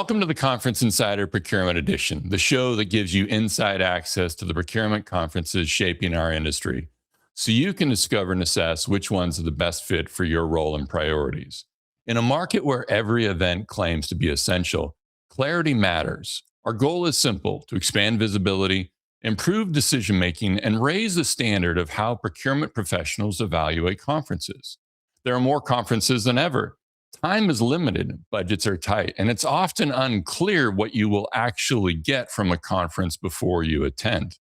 Welcome to the Conference Insider Procurement Edition, the show that gives you inside access to the procurement conferences shaping our industry, so you can discover and assess which ones are the best fit for your role and priorities. In a market where every event claims to be essential, clarity matters. Our goal is simple: to expand visibility, improve decision-making, and raise the standard of how procurement professionals evaluate conferences. There are more conferences than ever. Time is limited, budgets are tight, and it's often unclear what you will actually get from a conference before you attend.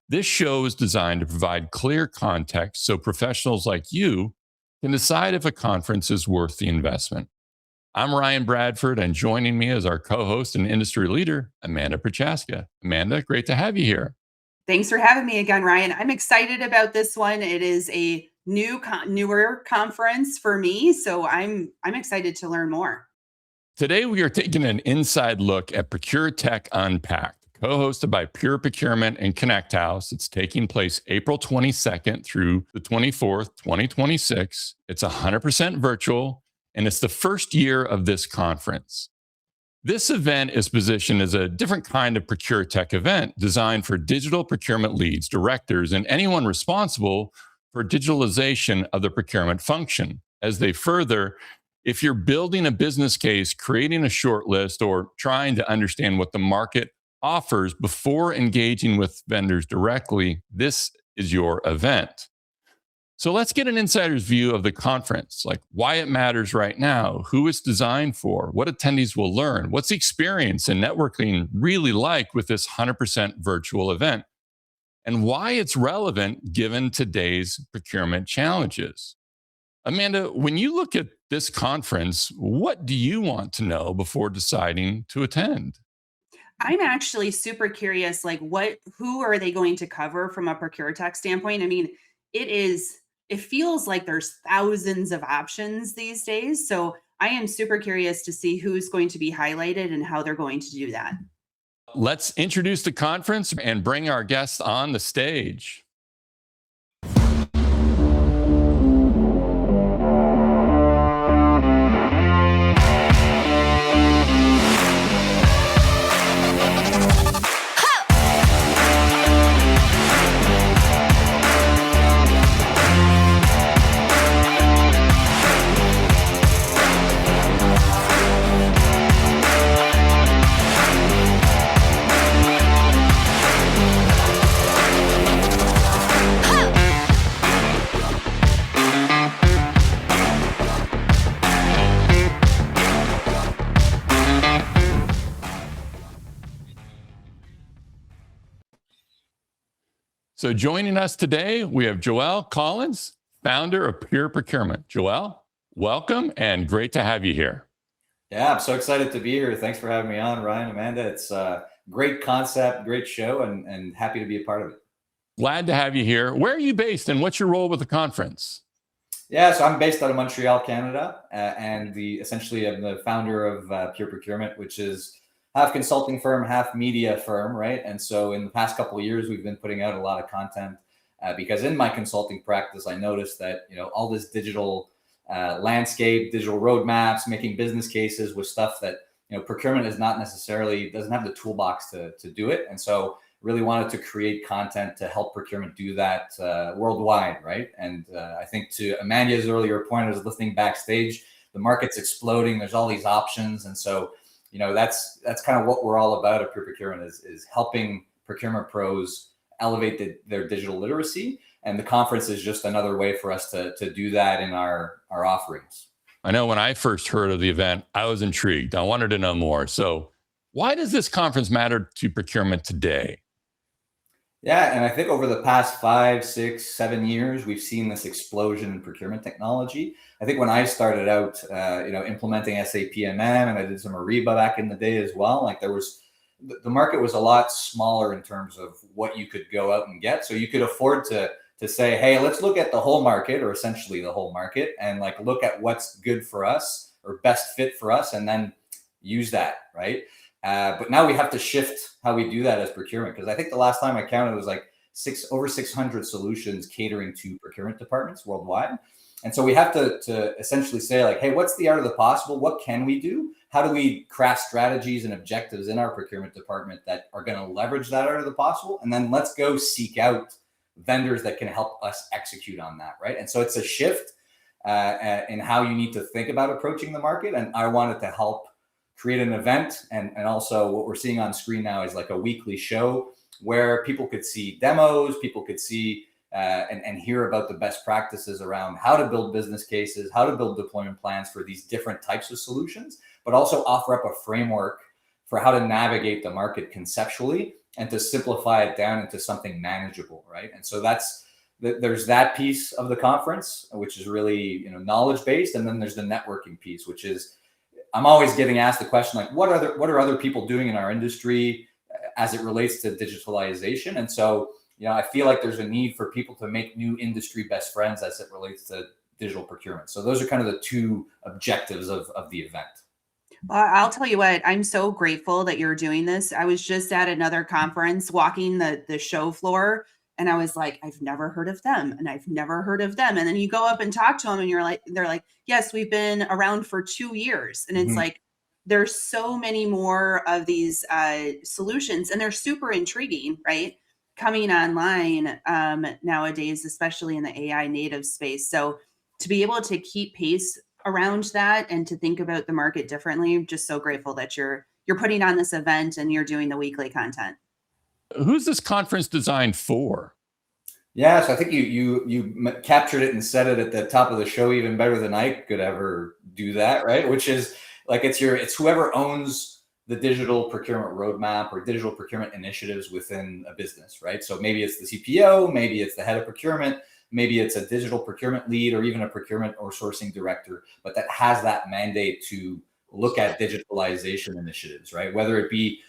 This show is designed to provide clear context so professionals like you can decide if a conference is worth the investment. I'm Ryan Bradford, and joining me as our co-host and industry leader, Amanda Prochaska. Amanda, great to have you here. Thanks for having me again, Ryan. I'm excited about this one. It is a newer conference for me, so I'm excited to learn more. Today, we are taking an inside look at ProcureTech Unpacked, co-hosted by Pure Procurement and KonnectHouse. It's taking place April 22nd through the 24th, 2026. It's 100% virtual, and it's the first year of this conference. This event is positioned as a different kind of ProcureTech event designed for digital procurement leads, directors, and anyone responsible for digitalization of the procurement function. As they further, if you're building a business case, creating a short list, or trying to understand what the market offers before engaging with vendors directly, this is your event. So let's get an insider's view of the conference, like why it matters right now, who it's designed for, what attendees will learn, what's the experience and networking really like with this 100% virtual event, and why it's relevant given today's procurement challenges. Amanda, when you look at this conference, what do you want to know before deciding to attend? I'm actually super curious, like who are they going to cover from a ProcureTech standpoint? I mean, it feels like there's thousands of options these days. So I am super curious to see who's going to be highlighted and how they're going to do that. Let's introduce the conference and bring our guests on the stage. So joining us today, we have Joël Collin, founder of Pure Procurement. Joël, welcome and great to have you here. Yeah, I'm so excited to be here. Thanks for having me on, Ryan, Amanda. It's a great concept, great show, and happy to be a part of it. Glad to have you here. Where are you based and what's your role with the conference? Yeah, so I'm based out of Montreal, Canada, and essentially I'm the founder of Pure Procurement, which is half consulting firm, half media firm, right? And so in the past couple of years, we've been putting out a lot of content because in my consulting practice, I noticed that all this digital landscape, digital roadmaps, making business cases with stuff that procurement is not necessarily doesn't have the toolbox to do it, and so really wanted to create content to help procurement do that worldwide, right? And I think to Amanda's earlier point, I was listening backstage, the market's exploding. There's all these options, and so that's kind of what we're all about at Pure Procurement is helping procurement pros elevate their digital literacy. And the conference is just another way for us to do that in our offerings. I know when I first heard of the event, I was intrigued. I wanted to know more. So why does this conference matter to procurement today? Yeah, and I think over the past 5, 6, 7 years, we've seen this explosion in procurement technology. I think when I started out, implementing SAP MM, and I did some Ariba back in the day as well, like the market was a lot smaller in terms of what you could go out and get. So you could afford to say, hey, let's look at the whole market, or essentially the whole market, and like look at what's good for us or best fit for us, and then use that, right? But now we have to shift how we do that as procurement, because I think the last time I counted, it was like over 600 solutions catering to procurement departments worldwide. And so we have to essentially say like, hey, what's the art of the possible? What can we do? how do we craft strategies and objectives in our procurement department that are going to leverage that art of the possible? And then let's go seek out vendors that can help us execute on that, right? And so it's a shift in how you need to think about approaching the market. And I wanted to help create an event. And also what we're seeing on screen now is like a weekly show where people could see demos, people could see and hear about the best practices around how to build business cases, how to build deployment plans for these different types of solutions, but also offer up a framework for how to navigate the market conceptually and to simplify it down into something manageable, right? And so there's that piece of the conference, which is really knowledge-based, and then there's the networking piece, which is I'm always getting asked the question like, what are other people doing in our industry as it relates to digitalization? And so I feel like there's a need for people to make new industry best friends as it relates to digital procurement. So those are kind of the two objectives of the event. Well, I'll tell you what, I'm so grateful that you're doing this. I was just at another conference walking the show floor, and I was like, I've never heard of them, and I've never heard of them. And then you go up and talk to them, and they're like, yes, we've been around for 2 years. And it's like, there's so many more of these solutions, and they're super intriguing, right? Coming online nowadays, especially in the AI native space. So to be able to keep pace around that and to think about the market differently, I'm just so grateful that you're putting on this event and you're doing the weekly content. Who's this conference designed for? Yeah, so I think you captured it and said it at the top of the show even better than I could ever do that, right? Which is like it's whoever owns the digital procurement roadmap or digital procurement initiatives within a business, right? So maybe it's the CPO, maybe it's the head of procurement, maybe it's a digital procurement lead or even a procurement or sourcing director, but that has that mandate to look at digitalization initiatives, right? Whether it be,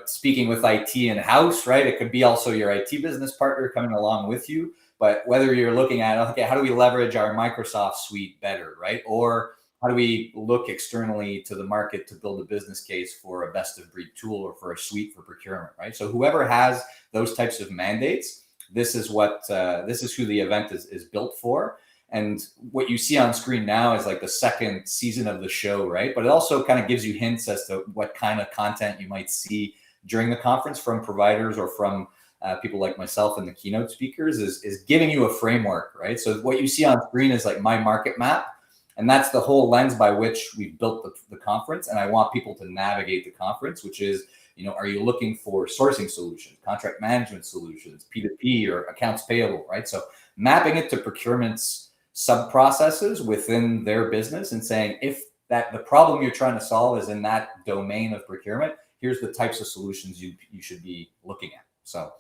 speaking with IT in-house, right? It could be also your IT business partner coming along with you, but whether you're looking at, okay, how do we leverage our Microsoft suite better, right? Or how do we look externally to the market to build a business case for a best of breed tool or for a suite for procurement, right? So whoever has those types of mandates, this is who the event is built for. And what you see on screen now is like the second season of the show, right? But it also kind of gives you hints as to what kind of content you might see during the conference from providers or from people like myself and the keynote speakers is giving you a framework, right? So what you see on screen is like my market map. And that's the whole lens by which we built the conference. And I want people to navigate the conference, which is, are you looking for sourcing solutions, contract management solutions, P2P or accounts payable, right? So mapping it to procurement's sub-processes within their business and saying, if the problem you're trying to solve is in that domain of procurement, here's the types of solutions you should be looking at. So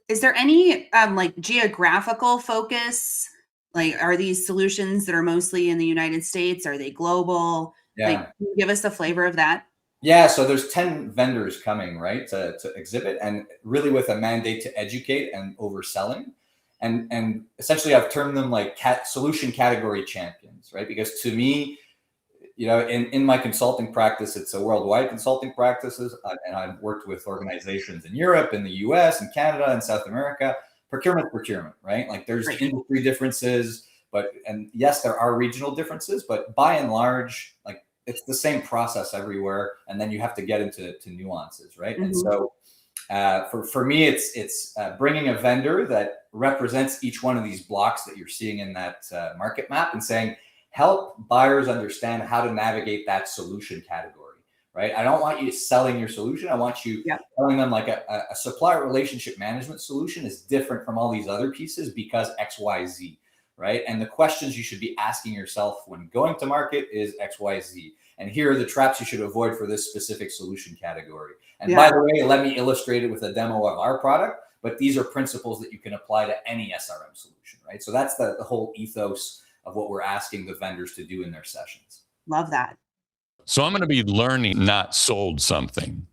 is there any like geographical focus? Like, are these solutions that are mostly in the United States? Are they global? Yeah. Like, can you give us a flavor of that? Yeah, so there's 10 vendors coming, right, to exhibit, and really with a mandate to educate and overselling. And essentially I've termed them like solution category champions, right? Because to me, in my consulting practice, it's a worldwide consulting practices. And I've worked with organizations in Europe, in the US, and Canada, and South America. Procurement, right? Like there's industry differences, and yes, there are regional differences, but by and large, like it's the same process everywhere. And then you have to get into nuances, right? And so for me, it's bringing a vendor that represents each one of these blocks that you're seeing in that market map and saying, help buyers understand how to navigate that solution category. Right? I don't want you selling your solution. I want you telling them like a supplier relationship management solution is different from all these other pieces because X, Y, Z, right? And the questions you should be asking yourself when going to market is X, Y, Z. And here are the traps you should avoid for this specific solution category. And by the way, let me illustrate it with a demo of our product, but these are principles that you can apply to any SRM solution, right? So that's the whole ethos of what we're asking the vendors to do in their sessions. Love that. So I'm going to be learning, not sold something.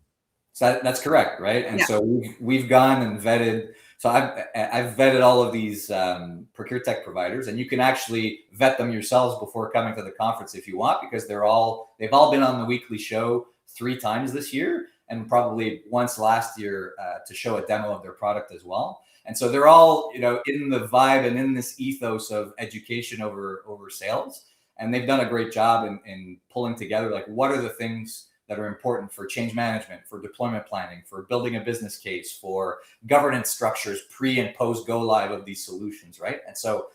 So that's correct, right? And so we've gone and vetted. So I've vetted all of these ProcureTech providers, and you can actually vet them yourselves before coming to the conference if you want, because they've all been on the weekly show 3 times this year, and probably once last year to show a demo of their product as well. And so they're all in the vibe and in this ethos of education over sales. And they've done a great job in pulling together, like, what are the things that are important for change management, for deployment planning, for building a business case, for governance structures pre and post go live of these solutions, right? And so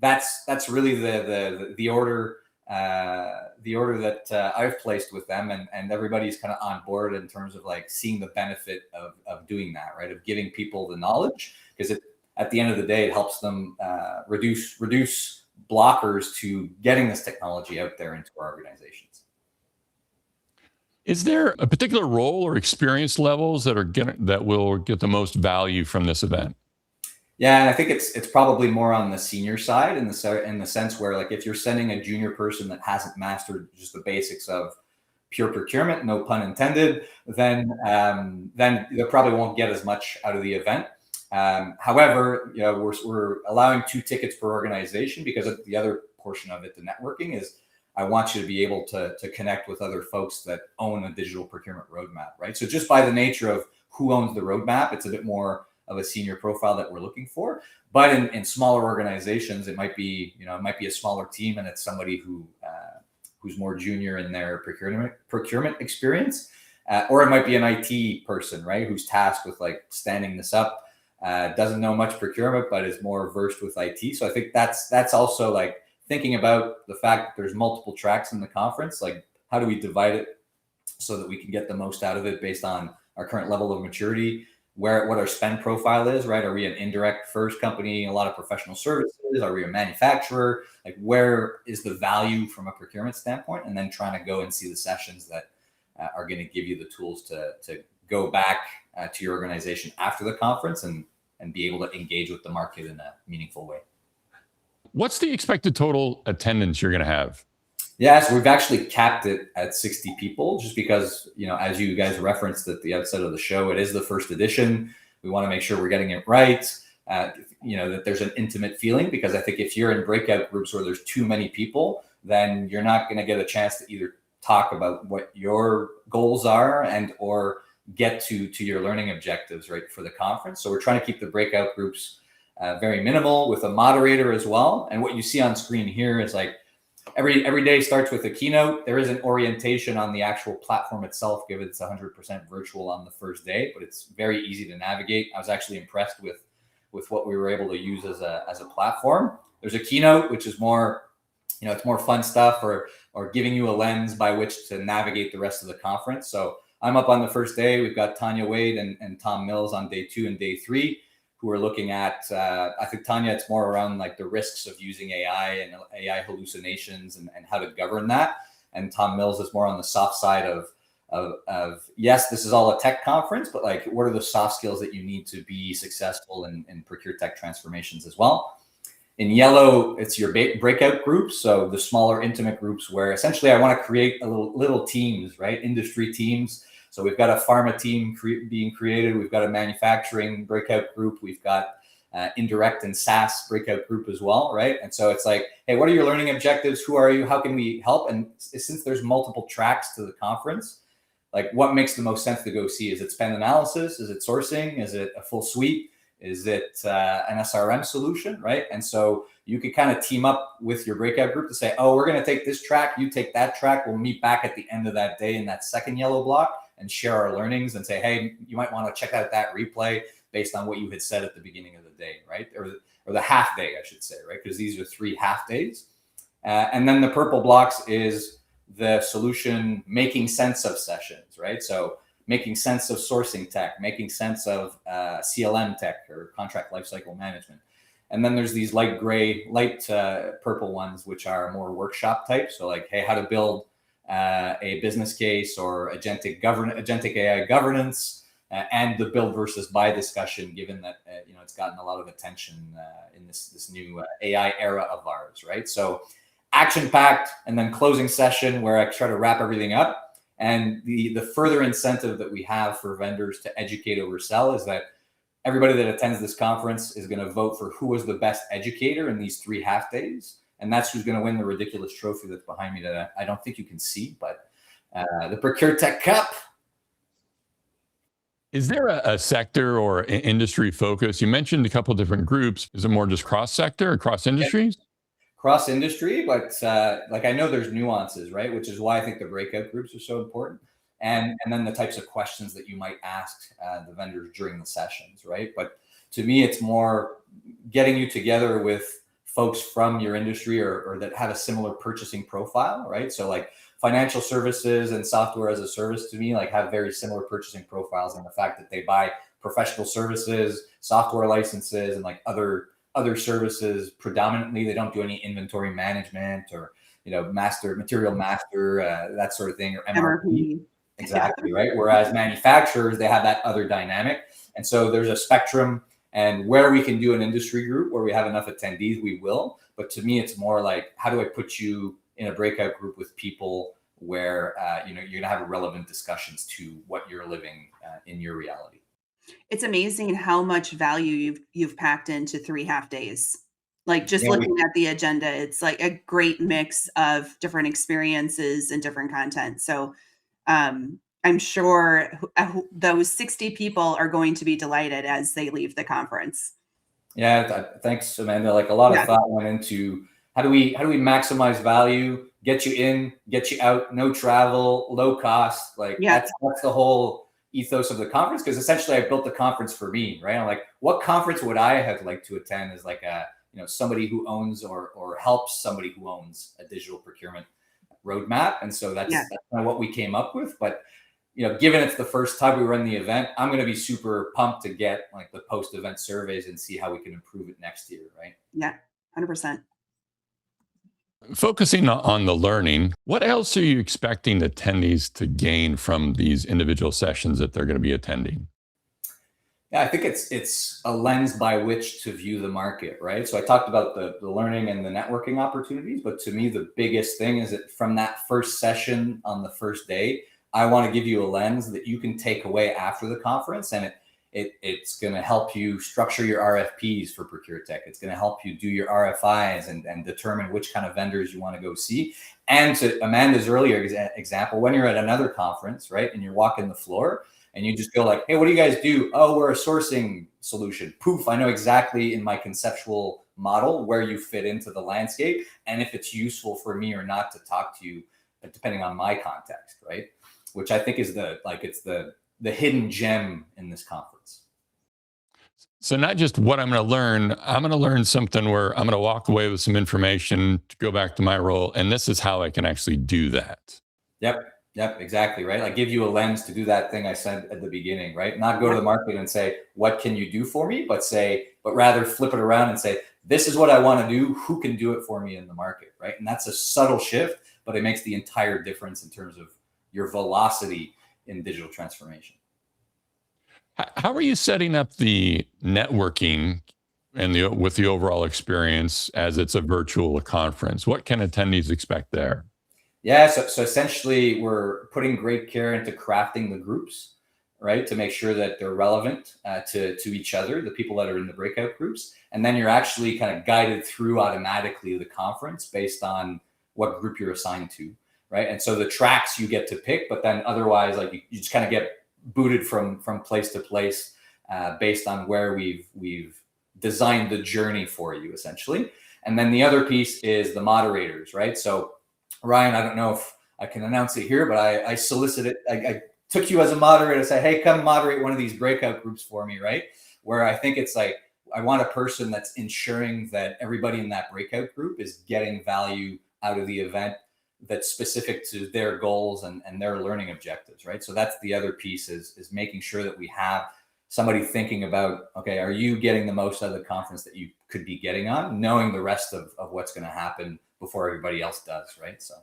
that's really the order that I've placed with them, and everybody's kind of on board in terms of like seeing the benefit of doing that, right? Of giving people the knowledge, because at the end of the day, it helps them reduce blockers to getting this technology out there into our organizations. Is there a particular role or experience levels that will get the most value from this event? Yeah, and I think it's probably more on the senior side in the sense where, like, if you're sending a junior person that hasn't mastered just the basics of pure procurement, no pun intended, then they probably won't get as much out of the event. However, we're allowing 2 tickets per organization, because the other portion of it, the networking, is I want you to be able to connect with other folks that own a digital procurement roadmap, right? So just by the nature of who owns the roadmap, it's a bit more of a senior profile that we're looking for. But in smaller organizations, it might be a smaller team, and it's somebody who's more junior in their procurement experience, or it might be an IT person, right, who's tasked with like standing this up. Doesn't know much procurement, but is more versed with IT. So I think that's also like thinking about the fact that there's multiple tracks in the conference. Like, how do we divide it so that we can get the most out of it based on our current level of maturity, what our spend profile is, right? Are we an indirect first company, a lot of professional services? Are we a manufacturer? Like, where is the value from a procurement standpoint? And then trying to go and see the sessions that are going to give you the tools to go back to your organization after the conference and be able to engage with the market in a meaningful way. What's the expected total attendance you're going to have? Yeah, so we've actually capped it at 60 people, just because, as you guys referenced at the outset of the show, it is the first edition. We want to make sure we're getting it right, that there's an intimate feeling, because I think if you're in breakout groups where there's too many people, then you're not going to get a chance to either talk about what your goals are and or get to your learning objectives, right, for the conference. So we're trying to keep the breakout groups very minimal, with a moderator as well. And what you see on screen here is like every day starts with a keynote. There is an orientation on the actual platform itself, given it's 100% virtual on the first day, but it's very easy to navigate. I was actually impressed with what we were able to use as a platform. There's a keynote, which is more, it's more fun stuff, or giving you a lens by which to navigate the rest of the conference. So I'm up on the first day. We've got Tanya Wade and Tom Mills on day 2 and day 3, who are looking at, I think Tanya, it's more around like the risks of using AI and AI hallucinations and how to govern that. And Tom Mills is more on the soft side of yes, this is all a tech conference, but like, what are the soft skills that you need to be successful in ProcureTech transformations as well? In yellow, it's your breakout groups. So the smaller intimate groups, where essentially I want to create a little teams, right? Industry teams. So we've got a pharma team being created. We've got a manufacturing breakout group. We've got indirect and SaaS breakout group as well, right? And so it's like, hey, what are your learning objectives? Who are you? How can we help? And since there's multiple tracks to the conference, like, what makes the most sense to go see? Is it spend analysis? Is it sourcing? Is it a full suite? Is it an SRM solution, right? And so you could kind of team up with your breakout group to say, oh, we're going to take this track, you take that track. We'll meet back at the end of that day in that second yellow block and share our learnings and say, hey, you might want to check out that replay based on what you had said at the beginning of the day, right? Or the half day, I should say, right? Because these are 3 half days. And then the purple blocks is the solution making sense of sessions, right? So making sense of sourcing tech, making sense of CLM tech, or contract lifecycle management. And then there's these light purple ones, which are more workshop type. So like, hey, how to build a business case, or agentic AI governance, and the build versus buy discussion, given that it's gotten a lot of attention in this new AI era of ours, right? So action-packed, and then closing session where I try to wrap everything up. And the further incentive that we have for vendors to educate over sell is that everybody that attends this conference is going to vote for who was the best educator in these 3 half days. And that's who's going to win the ridiculous trophy that's behind me that I don't think you can see, but the ProcureTech Cup. Is there a sector or industry focus? You mentioned a couple of different groups. Is it more just cross-sector or cross-industries? cross industry, but like I know there's nuances, right? Which is why I think the breakout groups are so important. And then the types of questions that you might ask the vendors during the sessions, right? But to me, it's more getting you together with folks from your industry or that have a similar purchasing profile, right? So like financial services and software as a service to me like have very similar purchasing profiles, and the fact that they buy professional services, software licenses, and like other services predominantly. They don't do any inventory management or material master, that sort of thing, or MRP. Exactly, right. Whereas manufacturers, they have that other dynamic. And so there's a spectrum, and where we can do an industry group where we have enough attendees, we will. But to me, it's more like, how do I put you in a breakout group with people where you're gonna have relevant discussions to what you're living in your reality. It's amazing how much value you've packed into 3 half days. Like, just Yeah, looking at the agenda, it's like a great mix of different experiences and different content. So, I'm sure those 60 people are going to be delighted as they leave the conference. Yeah, thanks, Amanda. Like a lot of Yeah. thought went into how do we maximize value, get you in, get you out, no travel, low cost. Like Yeah. that's the whole ethos of the conference. Because essentially, I built the conference for me, right? I'm like, what conference would I have liked to attend as like a somebody who owns or helps somebody who owns a digital procurement roadmap. And so that's kind of what we came up with. But given it's the first time we run the event, I'm going to be super pumped to get like the post-event surveys and see how we can improve it next year, right? Yeah, 100%. Focusing on the learning, what else are you expecting attendees to gain from these individual sessions that they're going to be attending? Yeah, I think it's a lens by which to view the market, right? So I talked about the learning and the networking opportunities, but to me, the biggest thing is that from that first session on the first day, I want to give you a lens that you can take away after the conference, and it's going to help you structure your RFPs for ProcureTech. It's going to help you do your RFIs and determine which kind of vendors you want to go see. And to Amanda's earlier example, when you're at another conference, right, and you're walking the floor and you just go like, hey, what do you guys do? Oh, we're a sourcing solution. Poof, I know exactly in my conceptual model where you fit into the landscape and if it's useful for me or not to talk to you, depending on my context, right? Which I think is the hidden gem in this conference. So not just what I'm going to learn something where I'm going to walk away with some information to go back to my role. And this is how I can actually do that. Yep, exactly, right? Like give you a lens to do that thing I said at the beginning, right? Not go to the market and say, what can you do for me? But rather flip it around and say, this is what I want to do. Who can do it for me in the market, right? And that's a subtle shift, but it makes the entire difference in terms of your velocity in digital transformation. How are you setting up the networking and with the overall experience as it's a virtual conference? What can attendees expect there? Yeah, so essentially we're putting great care into crafting the groups, right? To make sure that they're relevant to each other, the people that are in the breakout groups. And then you're actually kind of guided through automatically the conference based on what group you're assigned to, right? And so the tracks you get to pick, but then otherwise like you just kind of get booted from place to place based on where we've designed the journey for you essentially. And then the other piece is the moderators, right? So Ryan, I don't know if I can announce it here, but I solicited, I took you as a moderator to say, hey, come moderate one of these breakout groups for me, right? Where I think it's like, I want a person that's ensuring that everybody in that breakout group is getting value out of the event that's specific to their goals and their learning objectives, right? So that's the other piece is making sure that we have somebody thinking about, okay, are you getting the most out of the conference that you could be getting on, knowing the rest of what's going to happen before everybody else does, right? So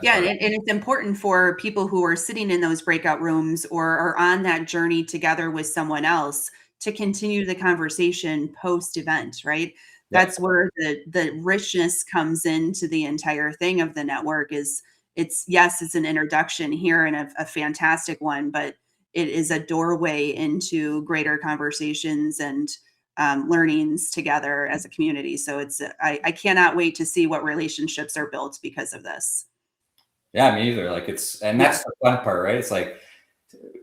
yeah, and it's important for people who are sitting in those breakout rooms or are on that journey together with someone else to continue the conversation post-event, right? That's where the richness comes into the entire thing of the network. It's an introduction here and a fantastic one, but it is a doorway into greater conversations and learnings together as a community. So I cannot wait to see what relationships are built because of this. Yeah, me either. Like that's the fun part, right? It's like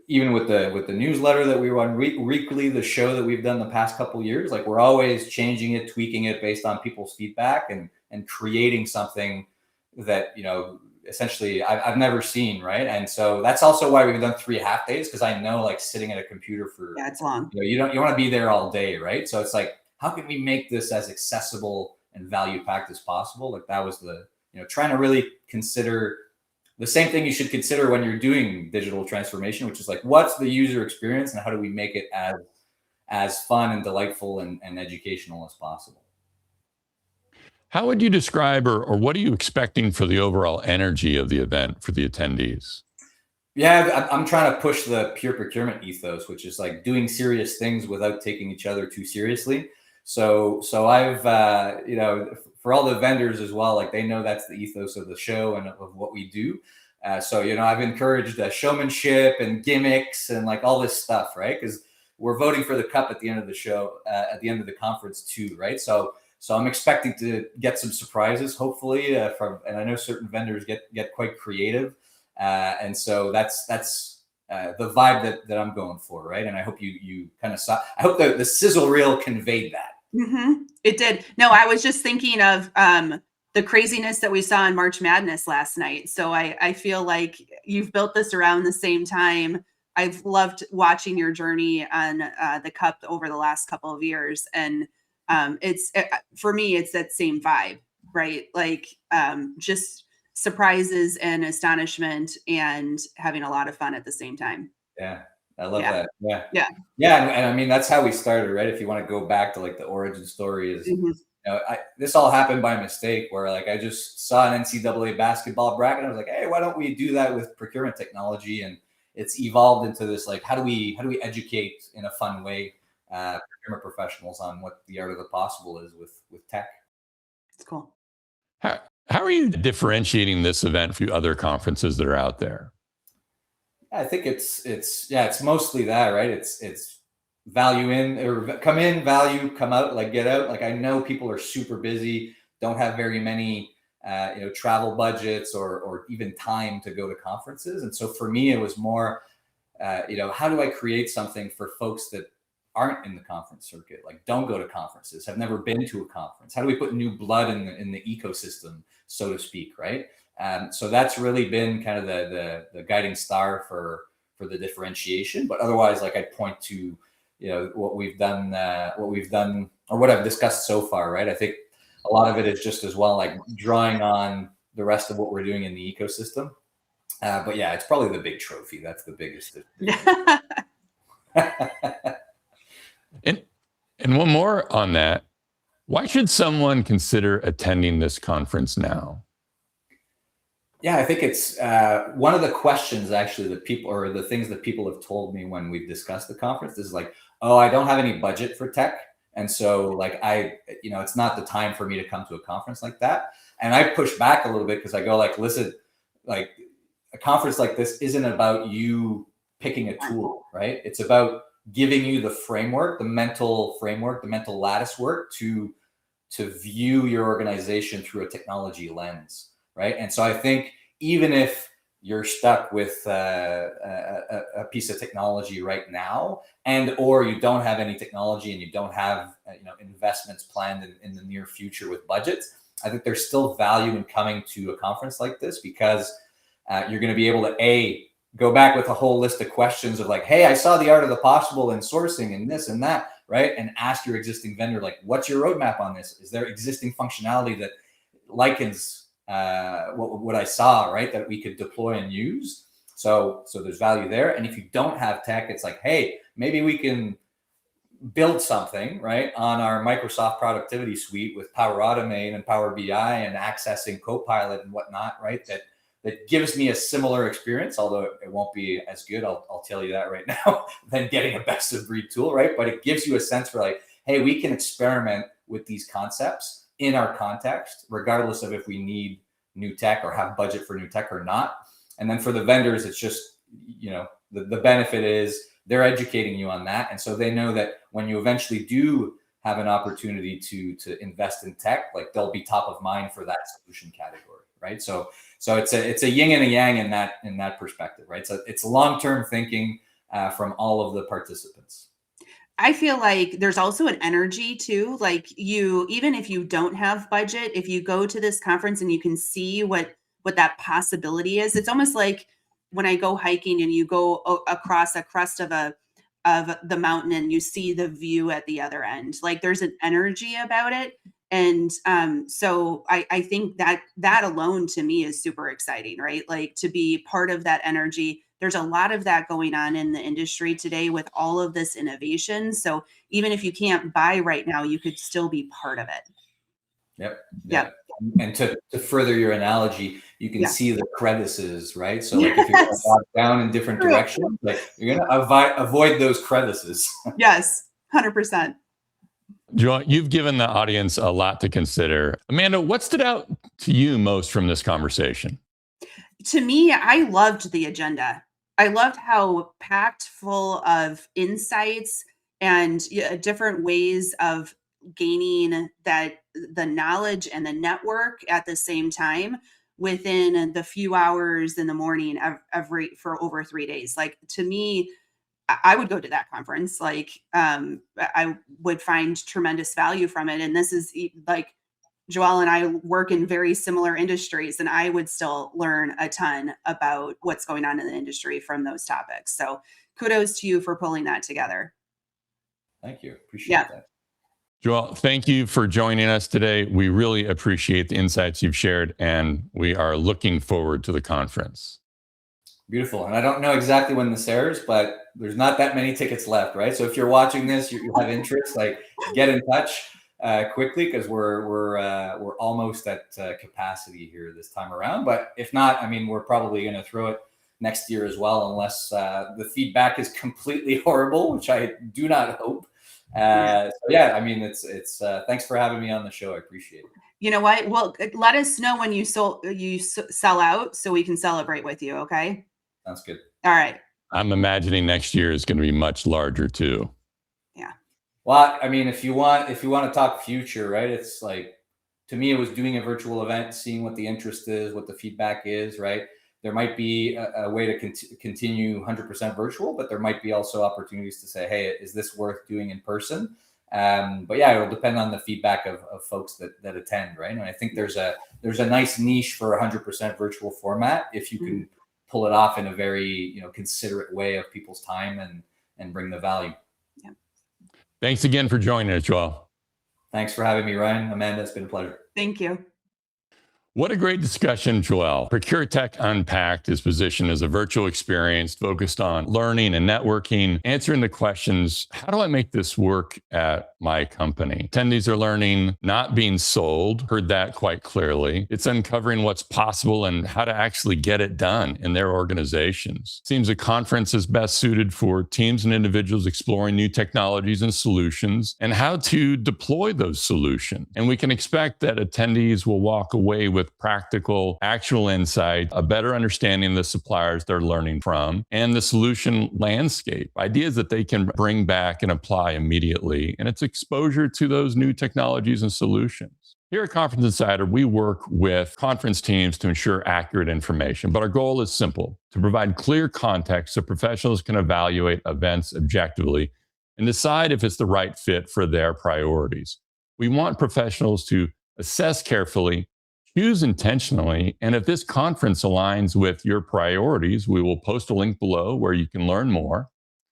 even with the newsletter that we run weekly, the show that we've done the past couple of years, like we're always changing it, tweaking it based on people's feedback and and creating something that, essentially I've never seen, right? And so that's also why we've done 3 half days, because I know, like, sitting at a computer for, Yeah, it's long. you want to be there all day, right? So it's like, how can we make this as accessible and value packed as possible? Like, that was the, trying to really consider the same thing you should consider when you're doing digital transformation, which is like, what's the user experience and how do we make it as fun and delightful and educational as possible? How would you describe, or what are you expecting for the overall energy of the event for the attendees? Yeah, I'm trying to push the pure procurement ethos, which is like doing serious things without taking each other too seriously. So I've, for all the vendors as well, like, they know that's the ethos of the show and of what we do. So, I've encouraged showmanship and gimmicks and like all this stuff, right? Because we're voting for the cup at the end of the show, at the end of the conference too, right? So I'm expecting to get some surprises, hopefully, and I know certain vendors get quite creative. And so that's the vibe that I'm going for, right? And I hope you kind of saw. I hope the sizzle reel conveyed that. Mm-hmm. It did. No, I was just thinking of the craziness that we saw in March Madness last night. So I feel like you've built this around the same time. I've loved watching your journey on the cup over the last couple of years, and for me, it's that same vibe, right? Like, just surprises and astonishment and having a lot of fun at the same time. Yeah, I love that. Yeah. Yeah. Yeah. And I mean, that's how we started, right? If you want to go back to like the origin story is, this all happened by mistake, where like I just saw an NCAA basketball bracket. I was like, hey, why don't we do that with procurement technology? And it's evolved into this, like, how do we educate in a fun way procurement professionals on what the art of the possible is with tech? It's cool. How are you differentiating this event from other conferences that are out there? I think it's mostly that, right? It's value in, or come in, value, come out, like get out. Like, I know people are super busy, don't have very many travel budgets or even time to go to conferences. And so for me, it was more, how do I create something for folks that aren't in the conference circuit, like don't go to conferences, have never been to a conference? How do we put new blood in the ecosystem, so to speak, right? So that's really been kind of the guiding star for the differentiation. But otherwise, like, I'd point to what we've done, or what I've discussed so far, right? I think a lot of it is just as well like drawing on the rest of what we're doing in the ecosystem. But yeah, it's probably the big trophy. That's the biggest. And one more on that. Why should someone consider attending this conference now? Yeah, I think it's one of the questions actually that people, or the things that people have told me when we've discussed the conference, is like, oh, I don't have any budget for tech. And so like, it's not the time for me to come to a conference like that. And I push back a little bit, because I go like, listen, like, a conference like this isn't about you picking a tool, right? It's about giving you the framework, the mental lattice work to view your organization through a technology lens, right? And so I think even if you're stuck with a piece of technology right now, or you don't have any technology and you don't have investments planned in the near future with budgets, I think there's still value in coming to a conference like this, because you're going to be able to go back with a whole list of questions of like, hey, I saw the art of the possible in sourcing and this and that, right? And ask your existing vendor, like, what's your roadmap on this? Is there existing functionality that likens what I saw, right, that we could deploy and use? So there's value there. And if you don't have tech, it's like, hey, maybe we can build something, right, on our Microsoft productivity suite with Power Automate and Power BI and accessing Copilot and whatnot, right? That gives me a similar experience, although it won't be as good, I'll tell you that right now, than getting a best of breed tool, right? But it gives you a sense for like, hey, we can experiment with these concepts in our context, regardless of if we need new tech or have budget for new tech or not. And then for the vendors, it's just, the benefit is they're educating you on that. And so they know that when you eventually do have an opportunity to invest in tech, like, they'll be top of mind for that solution category, right? So it's a yin and a yang in that perspective, right? So it's long-term thinking from all of the participants. I feel like there's also an energy too. Like even if you don't have budget, if you go to this conference and you can see what that possibility is, it's almost like when I go hiking and you go across a crest of the mountain and you see the view at the other end. Like there's an energy about it. And so I think that alone to me is super exciting, right? Like to be part of that energy. There's a lot of that going on in the industry today with all of this innovation. So even if you can't buy right now, you could still be part of it. Yep. Yep. And to further your analogy, you can Yeah. see the crevices, right? So like if you're going to walk down in different directions, like you're going to avoid those crevices. Yes, 100%. Joel, you've given the audience a lot to consider. Amanda, what stood out to you most from this conversation? To me, I loved the agenda. I loved how packed full of insights and different ways of gaining the knowledge and the network at the same time within the few hours in the morning for over 3 days. Like to me, I would go to that conference. Like I would find tremendous value from it. And this is like Joelle and I work in very similar industries, and I would still learn a ton about what's going on in the industry from those topics. So kudos to you for pulling that together. Thank you. Appreciate that. Joel, thank you for joining us today. We really appreciate the insights you've shared, and we are looking forward to the conference. Beautiful. And I don't know exactly when this airs, but there's not that many tickets left, right? So if you're watching this, you have interest, like get in touch quickly, because we're almost at capacity here this time around. But if not, I mean, we're probably going to throw it next year as well, unless the feedback is completely horrible, which I do not hope. So yeah, I mean, it's thanks for having me on the show. I appreciate it. You know what? Well, let us know when you sell out so we can celebrate with you. Okay. Sounds good. All right. I'm imagining next year is going to be much larger too. Yeah. Well, I mean, if you want to talk future, right? It's like, to me, it was doing a virtual event, seeing what the interest is, what the feedback is, right? There might be a way to continue 100% virtual, but there might be also opportunities to say, hey, is this worth doing in person? But yeah, it'll depend on the feedback of folks that attend, right? And I think there's a nice niche for 100% virtual format if you can pull it off in a very considerate way of people's time and bring the value. Yeah. Thanks again for joining us, Joel. Thanks for having me, Ryan. Amanda, it's been a pleasure. Thank you. What a great discussion, Joel. ProcureTech Unpacked is positioned as a virtual experience focused on learning and networking, answering the questions, how do I make this work at my company? Attendees are learning, not being sold. Heard that quite clearly. It's uncovering what's possible and how to actually get it done in their organizations. Seems a conference is best suited for teams and individuals exploring new technologies and solutions and how to deploy those solutions. And we can expect that attendees will walk away with practical, actual insight, a better understanding of the suppliers they're learning from, and the solution landscape, ideas that they can bring back and apply immediately, and it's exposure to those new technologies and solutions. Here at Conference Insider, we work with conference teams to ensure accurate information, but our goal is simple: to provide clear context so professionals can evaluate events objectively and decide if it's the right fit for their priorities. We want professionals to assess carefully, choose intentionally, and if this conference aligns with your priorities, we will post a link below where you can learn more.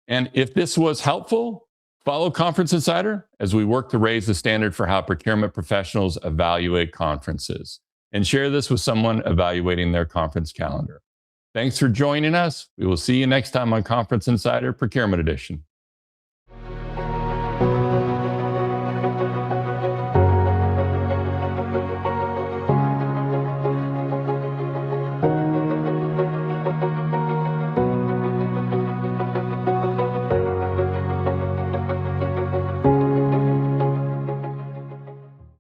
And if this was helpful, follow Conference Insider as we work to raise the standard for how procurement professionals evaluate conferences, and share this with someone evaluating their conference calendar. Thanks for joining us. We will see you next time on Conference Insider Procurement Edition.